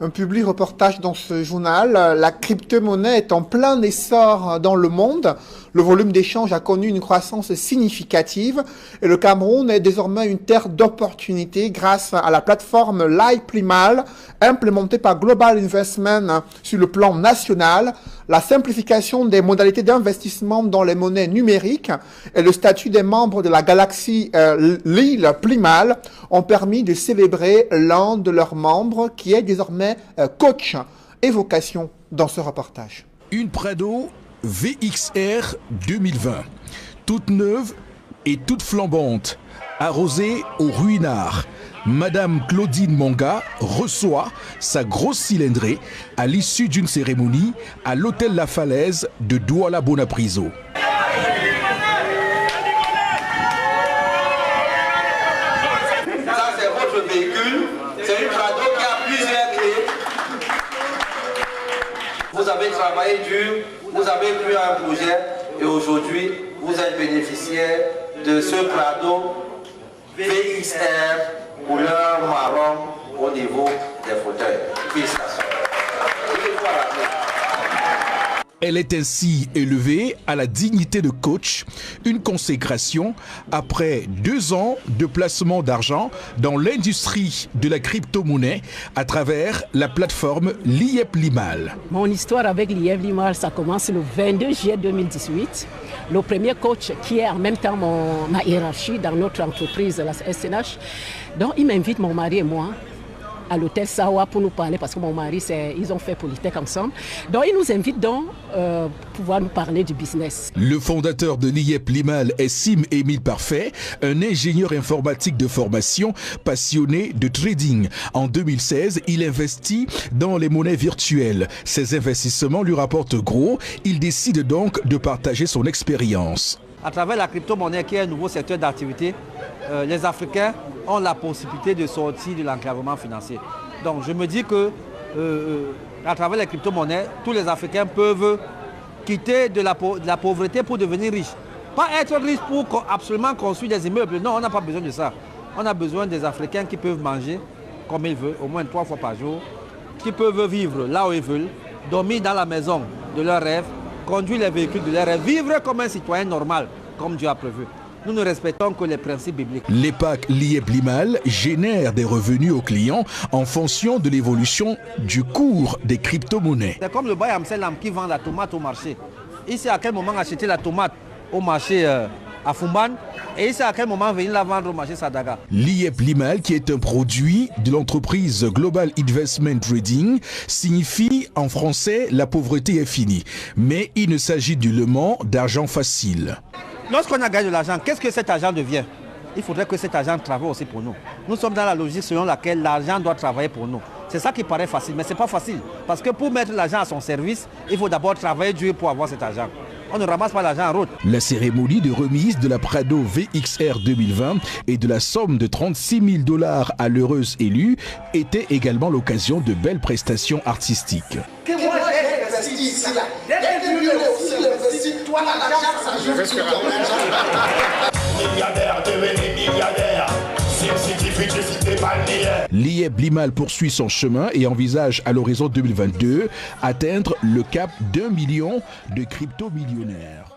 Un public reportage dans ce journal. La crypto-monnaie est en plein essor dans le monde. Le volume d'échanges a connu une croissance significative et le Cameroun est désormais une terre d'opportunités grâce à la plateforme LiPlimal implémentée par Global Investment sur le plan national. La simplification des modalités d'investissement dans les monnaies numériques et le statut des membres de la galaxie LiPlimal ont permis de célébrer l'un de leurs membres qui est désormais coach. Évocation dans ce reportage. Une Prado VXR 2020, toute neuve et toute flambante, arrosée au ruinard. Madame Claudine Monga reçoit sa grosse cylindrée à l'issue d'une cérémonie à l'hôtel La Falaise de Douala-Bonapriso. Ça, c'est votre véhicule. C'est une Prado qui a plusieurs clés. Vous avez travaillé dur, vous avez pris un projet et aujourd'hui, vous êtes bénéficiaire de ce Prado VXR couleur marron au niveau des fauteuils. Félicitations. Elle est ainsi élevée à la dignité de coach, une consécration après 2 ans de placement d'argent dans l'industrie de la crypto-monnaie à travers la plateforme LiPlimal. Mon histoire avec LiPlimal, ça commence le 22 juillet 2018. Le premier coach qui est en même temps ma hiérarchie dans notre entreprise, la SNH. Donc il m'invite, mon mari et moi, à l'hôtel Sawa pour nous parler parce que mon mari, ils ont fait Polytech ensemble. Donc il nous invite donc pouvoir nous parler du business. Le fondateur de LiPlimal est Sim Émile Parfait, un ingénieur informatique de formation passionné de trading. En 2016, il investit dans les monnaies virtuelles. Ses investissements lui rapportent gros. Il décide donc de partager son expérience. À travers la crypto-monnaie qui est un nouveau secteur d'activité, les Africains ont la possibilité de sortir de l'enclavement financier. Donc je me dis que à travers les crypto-monnaies, tous les Africains peuvent quitter de la pauvreté pour devenir riches. Pas être riche pour absolument construire des immeubles. Non, on n'a pas besoin de ça. On a besoin des Africains qui peuvent manger comme ils veulent, au moins 3 fois par jour, qui peuvent vivre là où ils veulent, dormir dans la maison de leurs rêves, conduire les véhicules de leurs rêves, vivre comme un citoyen normal, comme Dieu a prévu. Nous ne respectons que les principes bibliques. L'EPAC LiPlimal génère des revenus aux clients en fonction de l'évolution du cours des crypto-monnaies. C'est comme le Baye Amselam qui vend la tomate au marché. Il sait à quel moment acheter la tomate au marché à Fumban et il sait à quel moment venir la vendre au marché Sadaga. LiPlimal, qui est un produit de l'entreprise Global Investment Trading, signifie en français la pauvreté est finie. Mais il ne s'agit nullement d'argent facile. Lorsqu'on a gagné de l'argent, qu'est-ce que cet argent devient? Il faudrait que cet argent travaille aussi pour nous. Nous sommes dans la logique selon laquelle l'argent doit travailler pour nous. C'est ça qui paraît facile, mais ce n'est pas facile. Parce que pour mettre l'argent à son service, il faut d'abord travailler dur pour avoir cet argent. On ne ramasse pas l'argent en route. La cérémonie de remise de la Prado VXR 2020 et de la somme de 36 000 $ à l'heureuse élue était également l'occasion de belles prestations artistiques. Que moi j'ai investi ici là. Lui aussi investi. Toi l'argent ça joue sur ton argent. Milliardaire, devenez milliardaire. LiPlimal poursuit son chemin et envisage à l'horizon 2022 atteindre le cap d'1 million de crypto-millionnaires.